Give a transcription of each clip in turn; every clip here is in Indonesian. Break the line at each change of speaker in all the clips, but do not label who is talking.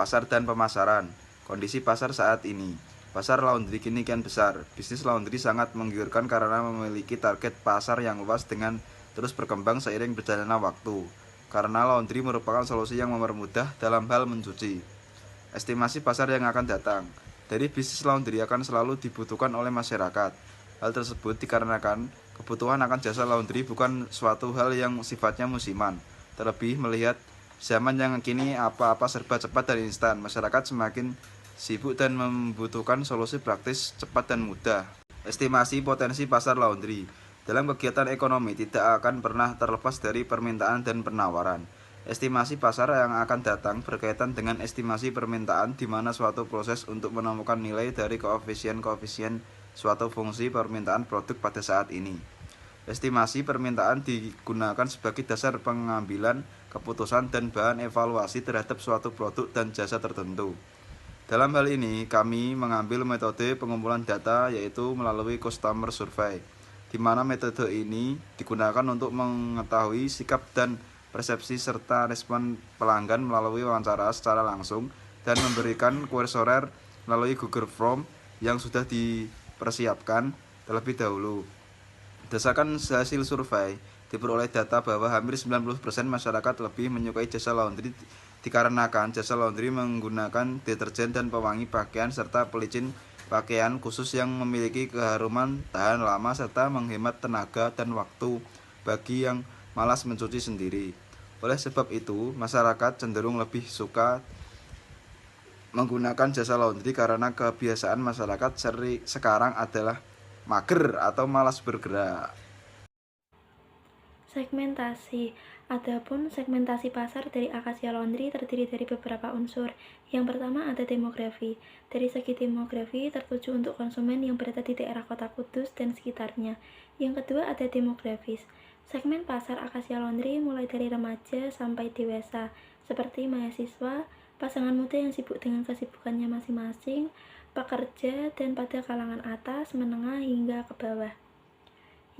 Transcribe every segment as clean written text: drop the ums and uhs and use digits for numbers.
Pasar dan pemasaran. Kondisi pasar saat ini. Pasar laundry kini kian besar. Bisnis laundry sangat menggiurkan karena memiliki target pasar yang luas dengan terus berkembang seiring berjalannya waktu. Karena laundry merupakan solusi yang mempermudah dalam hal mencuci. Estimasi pasar yang akan datang. Dari bisnis laundry akan selalu dibutuhkan oleh masyarakat. Hal tersebut dikarenakan kebutuhan akan jasa laundry bukan suatu hal yang sifatnya musiman. Terlebih melihat zaman yang kini apa-apa serba cepat dan instan, masyarakat semakin sibuk dan membutuhkan solusi praktis, cepat dan mudah. Estimasi potensi pasar laundry. Dalam kegiatan ekonomi tidak akan pernah terlepas dari permintaan dan penawaran. Estimasi pasar yang akan datang berkaitan dengan estimasi permintaan di mana suatu proses untuk menemukan nilai dari koefisien-koefisien suatu fungsi permintaan produk pada saat ini. Estimasi permintaan digunakan sebagai dasar pengambilan keputusan dan bahan evaluasi terhadap suatu produk dan jasa tertentu. Dalam hal ini, kami mengambil metode pengumpulan data yaitu melalui customer survey, di mana metode ini digunakan untuk mengetahui sikap dan persepsi serta respon pelanggan melalui wawancara secara langsung dan memberikan kuesioner melalui Google Form yang sudah dipersiapkan terlebih dahulu. Berdasarkan hasil survei, diperoleh data bahwa hampir 90% masyarakat lebih menyukai jasa laundry dikarenakan jasa laundry menggunakan deterjen dan pewangi pakaian serta pelicin pakaian khusus yang memiliki keharuman tahan lama serta menghemat tenaga dan waktu bagi yang malas mencuci sendiri. Oleh sebab itu, masyarakat cenderung lebih suka menggunakan jasa laundry karena kebiasaan masyarakat sekarang adalah mager atau malas bergerak.
Segmentasi. Adapun segmentasi pasar dari Acacia Laundry terdiri dari beberapa unsur. Yang pertama ada demografi. Dari segi demografi tertuju untuk konsumen yang berada di daerah Kota Kudus dan sekitarnya. Yang kedua ada demografis. Segmen pasar Acacia Laundry mulai dari remaja sampai dewasa, seperti mahasiswa, pasangan muda yang sibuk dengan kesibukannya masing-masing, pekerja, dan pada kalangan atas, menengah, hingga ke bawah.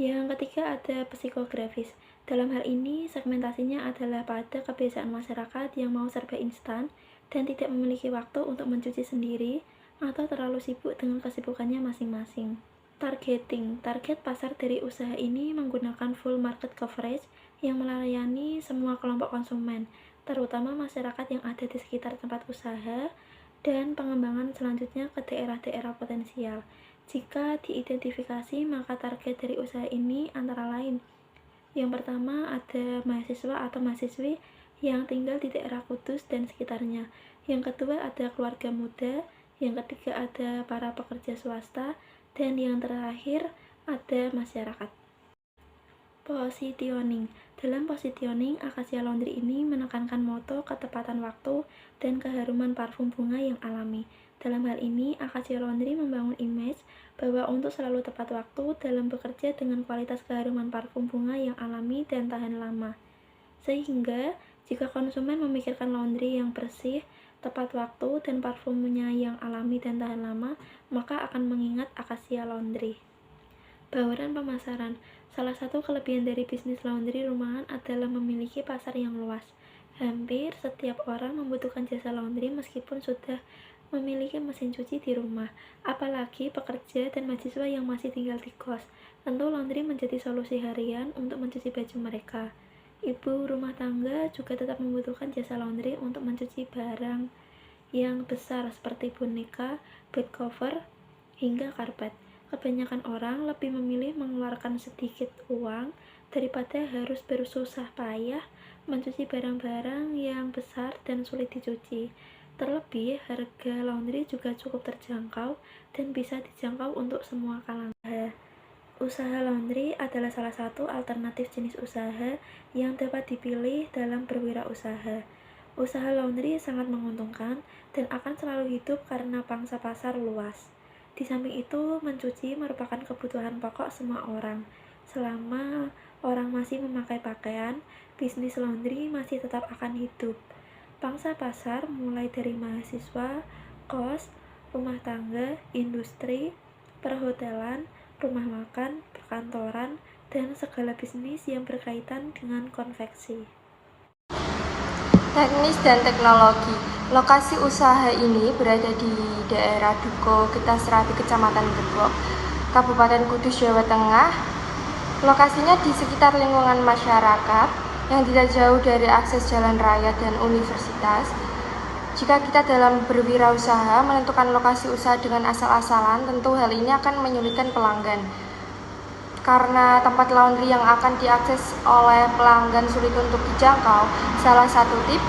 Yang ketiga ada psikografis. Dalam hal ini, segmentasinya adalah pada kebiasaan masyarakat yang mau serba instan dan tidak memiliki waktu untuk mencuci sendiri atau terlalu sibuk dengan kesibukannya masing-masing. Targeting. Target pasar dari usaha ini menggunakan full market coverage yang melayani semua kelompok konsumen, terutama masyarakat yang ada di sekitar tempat usaha, dan pengembangan selanjutnya ke daerah-daerah potensial. Jika diidentifikasi, maka target dari usaha ini antara lain: yang pertama ada mahasiswa atau mahasiswi yang tinggal di daerah Kudus dan sekitarnya. Yang kedua ada keluarga muda. Yang ketiga ada para pekerja swasta. Dan yang terakhir ada masyarakat. Positioning. Dalam positioning, Acacia Laundry ini menekankan moto ketepatan waktu dan keharuman parfum bunga yang alami. Dalam hal ini, Acacia Laundry membangun image bahwa untuk selalu tepat waktu dalam bekerja dengan kualitas keharuman parfum bunga yang alami dan tahan lama. Sehingga, jika konsumen memikirkan laundry yang bersih, tepat waktu, dan parfumnya yang alami dan tahan lama, maka akan mengingat Acacia Laundry. Bawaran pemasaran. Salah satu kelebihan dari bisnis laundry rumahan adalah memiliki pasar yang luas. Hampir setiap orang membutuhkan jasa laundry meskipun sudah memiliki mesin cuci di rumah. Apalagi pekerja dan mahasiswa yang masih tinggal di kos. Tentu laundry menjadi solusi harian untuk mencuci baju mereka. Ibu rumah tangga juga tetap membutuhkan jasa laundry untuk mencuci barang yang besar seperti boneka, bed cover, hingga karpet. Kebanyakan orang lebih memilih mengeluarkan sedikit uang daripada harus bersusah payah mencuci barang-barang yang besar dan sulit dicuci. Terlebih, harga laundry juga cukup terjangkau dan bisa dijangkau untuk semua kalangan. Usaha laundry adalah salah satu alternatif jenis usaha yang dapat dipilih dalam berwirausaha. Usaha laundry sangat menguntungkan dan akan selalu hidup karena pangsa pasar luas. Di samping itu, mencuci merupakan kebutuhan pokok semua orang. Selama orang masih memakai pakaian, bisnis laundry masih tetap akan hidup. Pangsa pasar mulai dari mahasiswa, kos, rumah tangga, industri, perhotelan, rumah makan, perkantoran, dan segala bisnis yang berkaitan dengan konveksi.
Teknis dan teknologi. Lokasi usaha ini berada di daerah Duko Getasrabi, Kecamatan Gepok, Kabupaten Kudus, Jawa Tengah. Lokasinya di sekitar lingkungan masyarakat yang tidak jauh dari akses jalan raya dan universitas. Jika kita dalam berwirausaha menentukan lokasi usaha dengan asal-asalan, tentu hal ini akan menyulitkan pelanggan. Karena tempat laundry yang akan diakses oleh pelanggan sulit untuk dijangkau, salah satu tips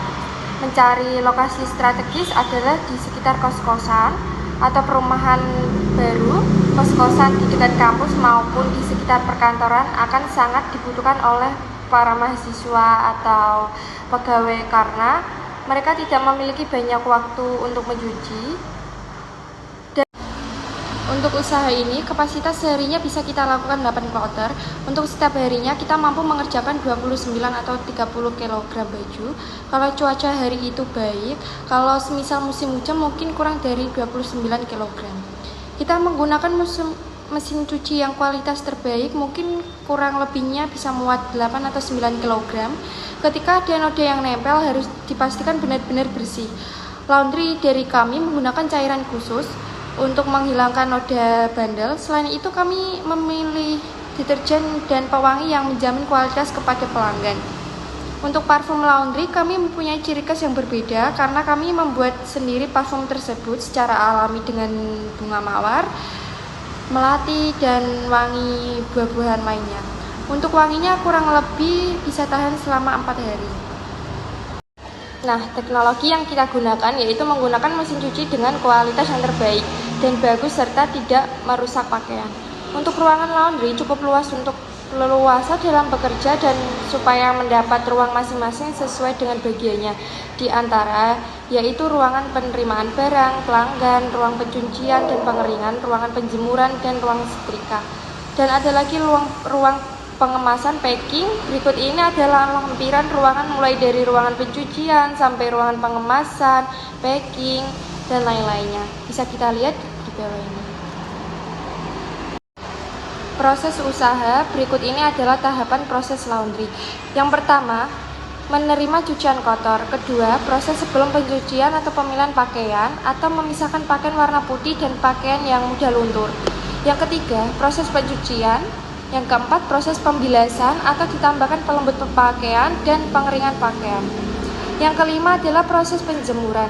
mencari lokasi strategis adalah di sekitar kos-kosan atau perumahan baru. Kos-kosan di dekat kampus maupun di sekitar perkantoran akan sangat dibutuhkan oleh para mahasiswa atau pegawai karena mereka tidak memiliki banyak waktu untuk mencuci. Untuk usaha ini, kapasitas seharinya bisa kita lakukan 8 kloter. Untuk setiap harinya, kita mampu mengerjakan 29 atau 30 kg baju. Kalau cuaca hari itu baik, kalau semisal musim hujan mungkin kurang dari 29 kg. Kita menggunakan mesin cuci yang kualitas terbaik, mungkin kurang lebihnya bisa muat 8 atau 9 kg. Ketika ada noda yang nempel, harus dipastikan benar-benar bersih. Laundry dari kami menggunakan cairan khusus untuk menghilangkan noda bandel. Selain itu, kami memilih deterjen dan pewangi yang menjamin kualitas kepada pelanggan. Untuk parfum laundry, kami mempunyai ciri khas yang berbeda karena kami membuat sendiri parfum tersebut secara alami dengan bunga mawar, melati, dan wangi buah-buahan lainnya. Untuk wanginya kurang lebih bisa tahan selama 4 hari. Nah, teknologi yang kita gunakan yaitu menggunakan mesin cuci dengan kualitas yang terbaik dan bagus serta tidak merusak pakaian. Untuk ruangan laundry cukup luas untuk leluasa dalam bekerja dan supaya mendapat ruang masing-masing sesuai dengan bagiannya. Di antara yaitu ruangan penerimaan barang, pelanggan, ruang pencucian dan pengeringan, ruangan penjemuran dan ruang setrika. Dan ada lagi ruang pengemasan packing. Berikut ini adalah lampiran ruangan mulai dari ruangan pencucian sampai ruangan pengemasan, packing, dan lain-lainnya. Bisa kita lihat di bawah ini. Proses usaha berikut ini adalah tahapan proses laundry. Yang pertama, menerima cucian kotor. Kedua, proses sebelum pencucian atau pemilihan pakaian atau memisahkan pakaian warna putih dan pakaian yang mudah luntur. Yang ketiga, proses pencucian. Yang keempat, proses pembilasan atau ditambahkan pelembut pakaian dan pengeringan pakaian. Yang kelima adalah proses penjemuran.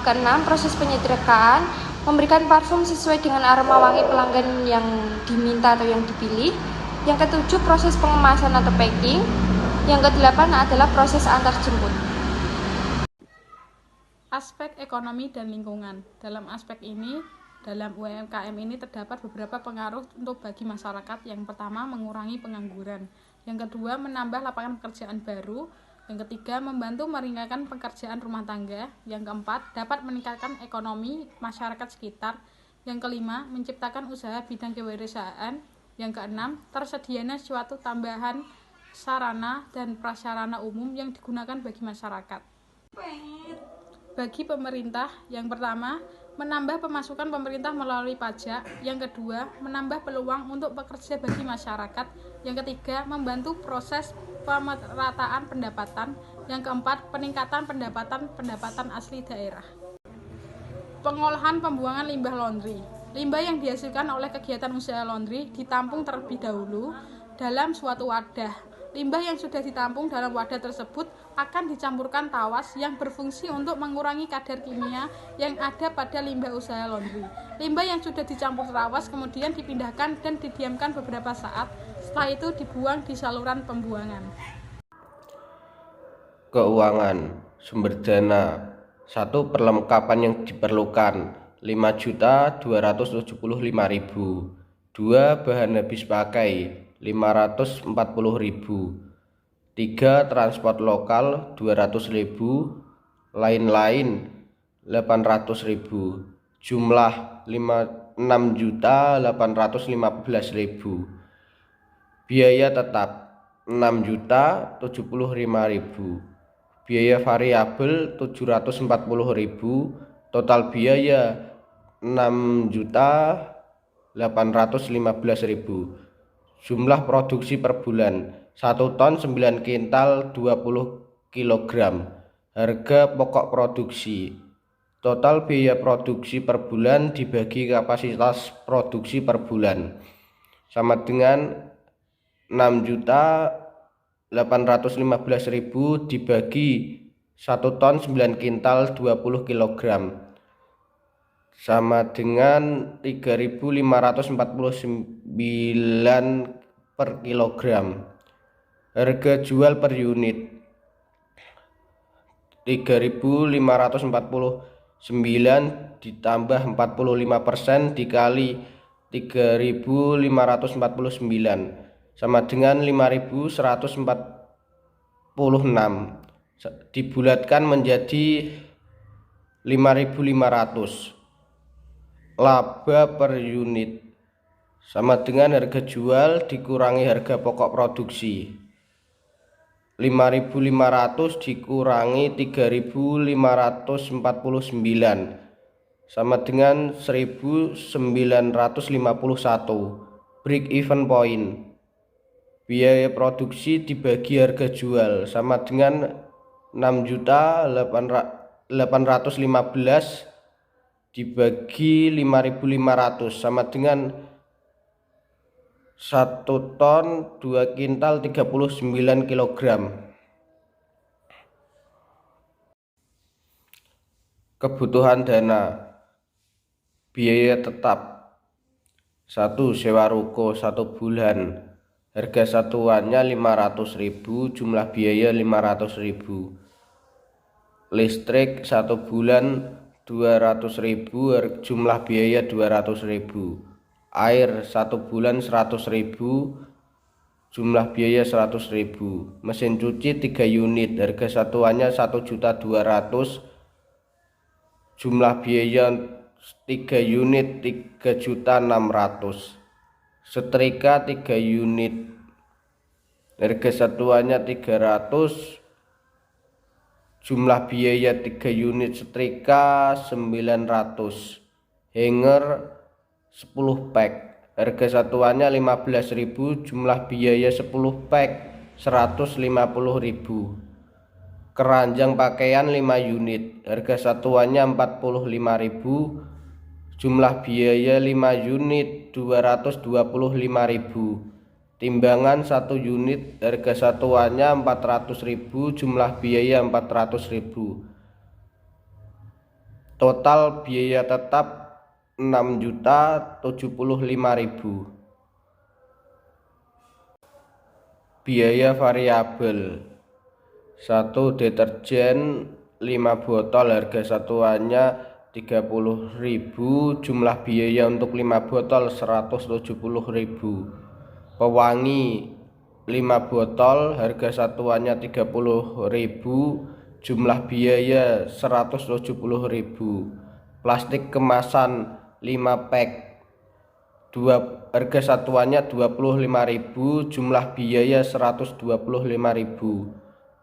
Keenam, proses penyetrkaan, memberikan parfum sesuai dengan aroma wangi pelanggan yang diminta atau yang dipilih. Yang ketujuh, proses pengemasan atau packing. Yang kedelapan adalah proses antar jemput.
Aspek ekonomi dan lingkungan. Dalam aspek ini, dalam UMKM ini terdapat beberapa pengaruh untuk bagi masyarakat. Yang pertama, mengurangi pengangguran. Yang kedua, menambah lapangan pekerjaan baru. Yang ketiga, membantu meringankan pekerjaan rumah tangga. Yang keempat, dapat meningkatkan ekonomi masyarakat sekitar. Yang kelima, menciptakan usaha bidang kewirausahaan. Yang keenam, tersedianya suatu tambahan sarana dan prasarana umum yang digunakan bagi masyarakat. Bagi pemerintah, yang pertama, menambah pemasukan pemerintah melalui pajak. Yang kedua, menambah peluang untuk bekerja bagi masyarakat. Yang ketiga, membantu proses pemerataan pendapatan. Yang keempat, peningkatan pendapatan asli daerah. Pengolahan pembuangan limbah laundry. Limbah yang dihasilkan oleh kegiatan usaha laundry ditampung terlebih dahulu dalam suatu wadah. Limbah yang sudah ditampung dalam wadah tersebut akan dicampurkan tawas yang berfungsi untuk mengurangi kadar kimia yang ada pada limbah usaha laundry. Limbah yang sudah dicampur tawas kemudian dipindahkan dan didiamkan beberapa saat. Setelah itu dibuang di saluran pembuangan.
Keuangan, sumber dana. 1. Perlengkapan yang diperlukan 5.275.000. 2. Bahan habis pakai 540.000. 3. Transport lokal 200.000. Lain-lain 800.000. Jumlah 6.815.000. Biaya tetap 6.075.000. Biaya variabel 740.000. Total biaya 6.815.000. Jumlah produksi per bulan 1 ton 9 kintal 20 kg. Harga pokok produksi. Total biaya produksi per bulan dibagi kapasitas produksi per bulan sama dengan 6.815.000 dibagi 1 ton 9 kintal 20 kg sama dengan 3.549 per kilogram. Harga jual per unit 3.549 ditambah 45% dikali 3.549 sama dengan 5.146 dibulatkan menjadi 5.500. Laba per unit sama dengan harga jual dikurangi harga pokok produksi. 5.500 dikurangi 3.549 sama dengan 1.951. Break even point. Biaya produksi dibagi harga jual sama dengan 6.815 dibagi 5.500 sama dengan 1 ton 2 kintal 39 kg. Kebutuhan dana. Biaya tetap 1. Sewa ruko 1 bulan, harga satuannya 500.000, jumlah biaya 500.000. Listrik 1 bulan 200.000, jumlah biaya 200.000. Air 1 bulan 100.000, jumlah biaya 100.000. Mesin cuci 3 unit, harga satuannya 1.200.000, jumlah biaya 3 unit 3.600.000. Setrika 3 unit, harga satuannya 300, jumlah biaya 3 unit setrika 900. Hanger 10 pack, harga satuannya 15.000, jumlah biaya 10 pack 150.000. Keranjang pakaian 5 unit, harga satuannya 45.000, jumlah biaya 5 unit 225.000. Timbangan 1 unit, harga satuannya 400.000, jumlah biaya 400.000. Total biaya tetap 6.075.000. Biaya variabel. 1. Deterjen 5 botol, harga satuannya 30.000, jumlah biaya untuk 5 botol 170.000. Pewangi 5 botol, harga satuannya 30.000, jumlah biaya 170.000. Plastik kemasan 5 pack, harga satuannya 25.000, jumlah biaya 125.000.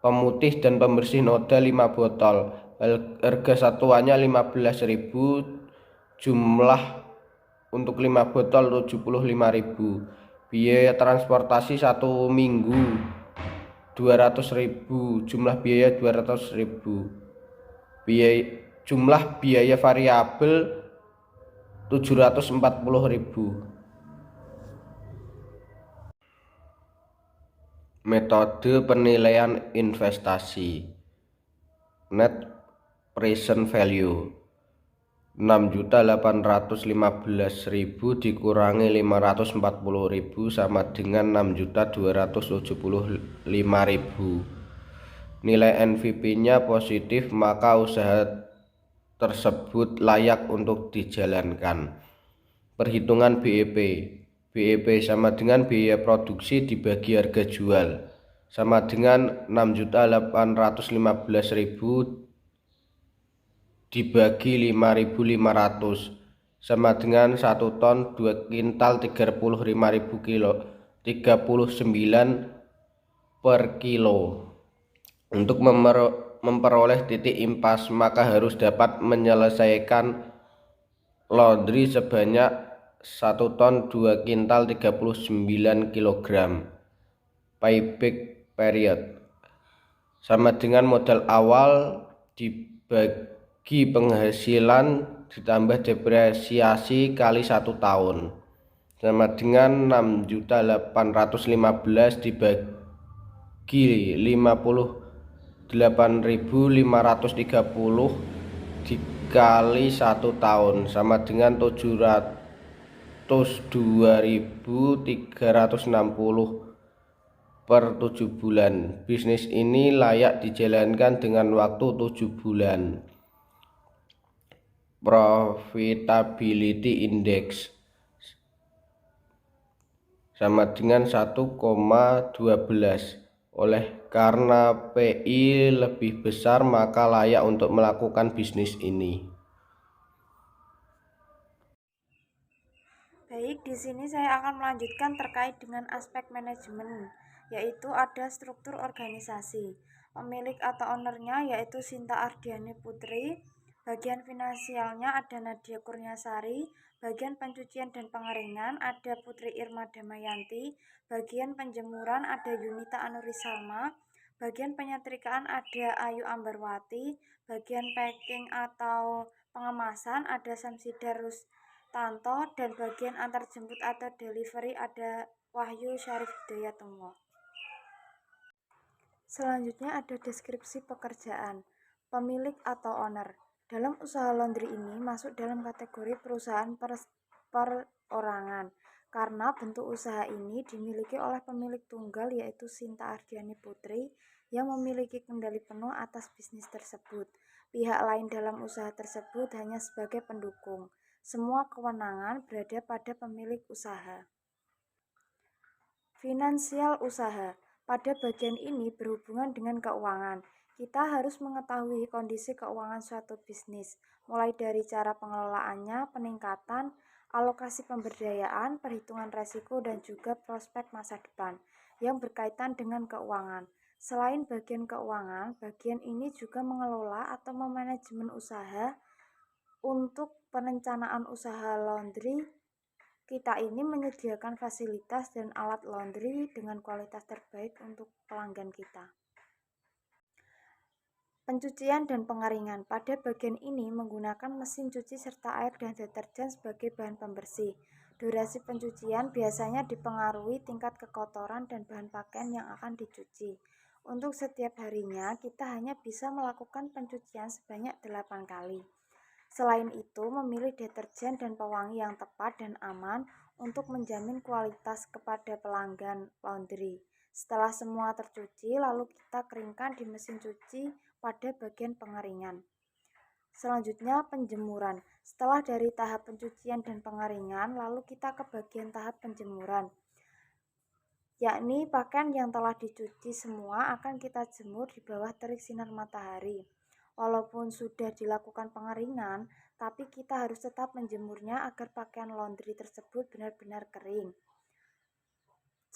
Pemutih dan pembersih noda 5 botol, harga satuannya 15.000, jumlah untuk 5 botol 75.000. Biaya transportasi 1 minggu 200.000, jumlah biaya 200.000. Jumlah biaya variabel 740.000. Metode penilaian investasi. Net present value 6.815.000 dikurangi 540.000 sama dengan 6.275.000. Nilai NVP-nya positif, maka usaha tersebut layak untuk dijalankan. Perhitungan BEP. BEP sama dengan biaya produksi dibagi harga jual sama dengan 6.815.000 dibagi 5.500 sama dengan 1 ton 2 kintal 35.000 kilo 39 per kilo. Untuk memperoleh titik impas, maka harus dapat menyelesaikan laundry sebanyak 1 ton 2 kintal 39 kg. Payback period sama dengan modal awal dibagi penghasilan ditambah depresiasi kali 1 tahun sama dengan 6.815 dibagi 58.530 dikali 1 tahun sama dengan 702.360 per 7 bulan. Bisnis ini layak dijalankan dengan waktu 7 bulan. Profitability Index sama dengan 1,12. Oleh karena PI lebih besar maka layak untuk melakukan bisnis ini.
Baik, di sini saya akan melanjutkan terkait dengan aspek manajemen, yaitu ada struktur organisasi. Pemilik atau ownernya yaitu Sinta Ardiani Putri, bagian finansialnya ada Nadia Kurniasari, bagian pencucian dan pengeringan ada Putri Irma Damayanti, bagian penjemuran ada Yunita Anuri Salma, bagian penyetrikaan ada Ayu Ambarwati, bagian packing atau pengemasan ada Samsida Tanto, dan bagian antarjemput atau delivery ada Wahyu Syarif Hidayatullah. Selanjutnya ada deskripsi pekerjaan. Pemilik atau owner. Dalam usaha laundry ini masuk dalam kategori perusahaan perorangan karena bentuk usaha ini dimiliki oleh pemilik tunggal yaitu Sinta Ardiani Putri yang memiliki kendali penuh atas bisnis tersebut. Pihak lain dalam usaha tersebut hanya sebagai pendukung. Semua kewenangan berada pada pemilik usaha. Finansial usaha. Pada bagian ini berhubungan dengan keuangan. Kita harus mengetahui kondisi keuangan suatu bisnis, mulai dari cara pengelolaannya, peningkatan, alokasi pemberdayaan, perhitungan resiko, dan juga prospek masa depan yang berkaitan dengan keuangan. Selain bagian keuangan, bagian ini juga mengelola atau memanajemen usaha. Untuk perencanaan usaha laundry, kita ini menyediakan fasilitas dan alat laundry dengan kualitas terbaik untuk pelanggan kita. Pencucian dan pengeringan. Pada bagian ini menggunakan mesin cuci serta air dan deterjen sebagai bahan pembersih. Durasi pencucian biasanya dipengaruhi tingkat kekotoran dan bahan pakaian yang akan dicuci. Untuk setiap harinya, kita hanya bisa melakukan pencucian sebanyak 8 kali. Selain itu, memilih deterjen dan pewangi yang tepat dan aman untuk menjamin kualitas kepada pelanggan laundry. Setelah semua tercuci, lalu kita keringkan di mesin cuci pada bagian pengeringan. Selanjutnya, penjemuran. Setelah dari tahap pencucian dan pengeringan, lalu kita ke bagian tahap penjemuran, yakni pakaian yang telah dicuci semua akan kita jemur di bawah terik sinar matahari. Walaupun sudah dilakukan pengeringan, tapi kita harus tetap menjemurnya agar pakaian laundry tersebut benar-benar kering.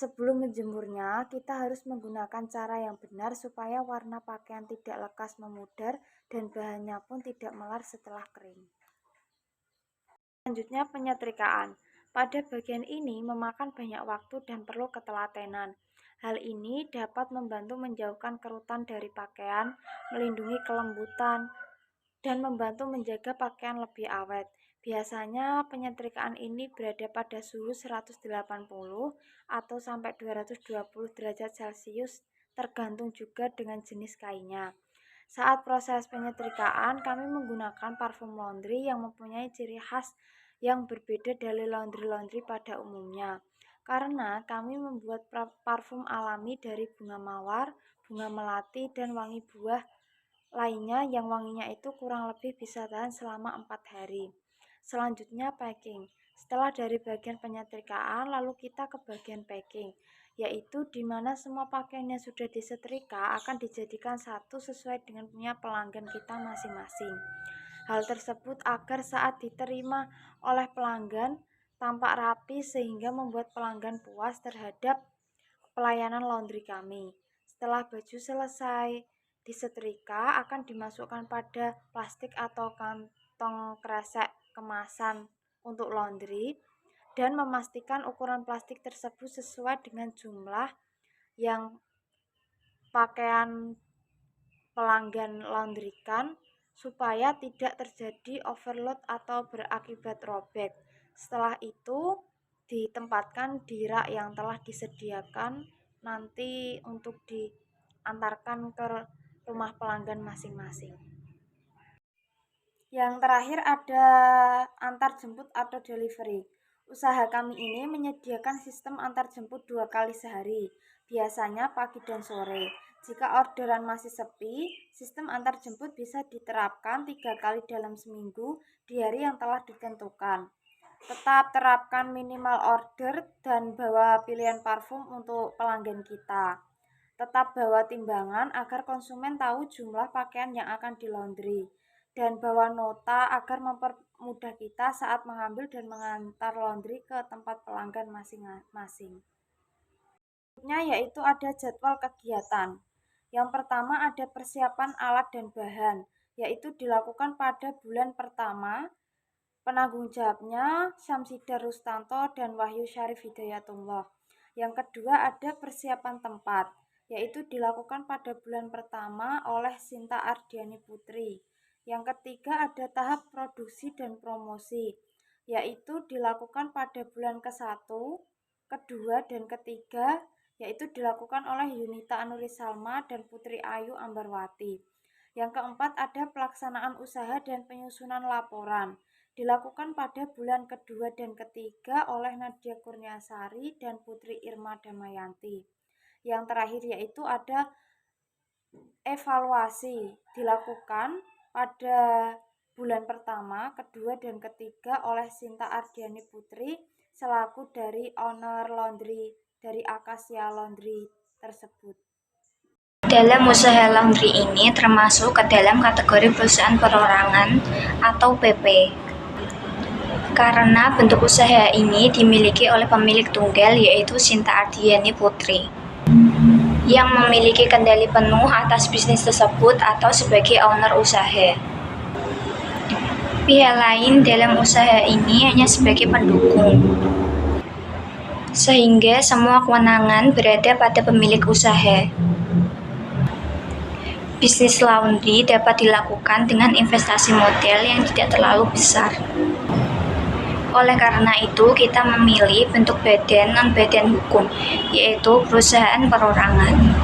Sebelum menjemurnya, kita harus menggunakan cara yang benar supaya warna pakaian tidak lekas memudar dan bahannya pun tidak melar setelah kering. Selanjutnya, penyetrikaan. Pada bagian ini memakan banyak waktu dan perlu ketelatenan. Hal ini dapat membantu menjauhkan kerutan dari pakaian, melindungi kelembutan, dan membantu menjaga pakaian lebih awet. Biasanya penyetrikaan ini berada pada suhu 180 atau sampai 220 derajat Celcius, tergantung juga dengan jenis kainnya. Saat proses penyetrikaan, kami menggunakan parfum laundry yang mempunyai ciri khas yang berbeda dari laundry-laundry pada umumnya. Karena kami membuat parfum alami dari bunga mawar, bunga melati, dan wangi buah lainnya yang wanginya itu kurang lebih bisa tahan selama 4 hari. Selanjutnya packing. Setelah dari bagian penyetrikaan, lalu kita ke bagian packing, yaitu di mana semua pakaian yang sudah disetrika akan dijadikan satu sesuai dengan punya pelanggan kita masing-masing. Hal tersebut agar saat diterima oleh pelanggan tampak rapi sehingga membuat pelanggan puas terhadap pelayanan laundry kami. Setelah baju selesai disetrika, akan dimasukkan pada plastik atau kantong kresek kemasan untuk laundry dan memastikan ukuran plastik tersebut sesuai dengan jumlah yang pakaian pelanggan laundrykan supaya tidak terjadi overload atau berakibat robek. Setelah itu ditempatkan di rak yang telah disediakan nanti untuk diantarkan ke rumah pelanggan masing-masing. Yang terakhir ada antar jemput atau delivery. Usaha kami ini menyediakan sistem antar jemput 2 kali sehari, biasanya pagi dan sore. Jika orderan masih sepi, sistem antar jemput bisa diterapkan 3 kali dalam seminggu di hari yang telah ditentukan. Tetap terapkan minimal order dan bawa pilihan parfum untuk pelanggan kita. Tetap bawa timbangan agar konsumen tahu jumlah pakaian yang akan di-laundry. Dan bawa nota agar mempermudah kita saat mengambil dan mengantar laundry ke tempat pelanggan masing-masing. Berikutnya yaitu ada jadwal kegiatan. Yang pertama ada persiapan alat dan bahan, yaitu dilakukan pada bulan pertama. Penanggung jawabnya Syamsiddar Rustanto dan Wahyu Syarif Hidayatullah. Yang kedua ada persiapan tempat, yaitu dilakukan pada bulan pertama oleh Sinta Ardiani Putri. Yang ketiga ada tahap produksi dan promosi, yaitu dilakukan pada bulan ke-1, kedua, dan ketiga, yaitu dilakukan oleh Yunita Anuri Salma dan Putri Ayu Ambarwati. Yang keempat ada pelaksanaan usaha dan penyusunan laporan, dilakukan pada bulan kedua dan ketiga oleh Nadia Kurniasari dan Putri Irma Damayanti. Yang terakhir yaitu ada evaluasi, dilakukan pada bulan pertama, kedua, dan ketiga oleh Sinta Ardiani Putri selaku dari owner laundry dari Akasia Laundry tersebut.
Dalam usaha laundry ini termasuk ke dalam kategori perusahaan perorangan atau PP. Karena bentuk usaha ini dimiliki oleh pemilik tunggal yaitu Sinta Ardiani Putri, yang memiliki kendali penuh atas bisnis tersebut atau sebagai owner usaha. Pihak lain dalam usaha ini hanya sebagai pendukung, sehingga semua kewenangan berada pada pemilik usaha. Bisnis laundry dapat dilakukan dengan investasi modal yang tidak terlalu besar. Oleh karena itu, kita memilih bentuk badan non-badan hukum, yaitu perusahaan perorangan.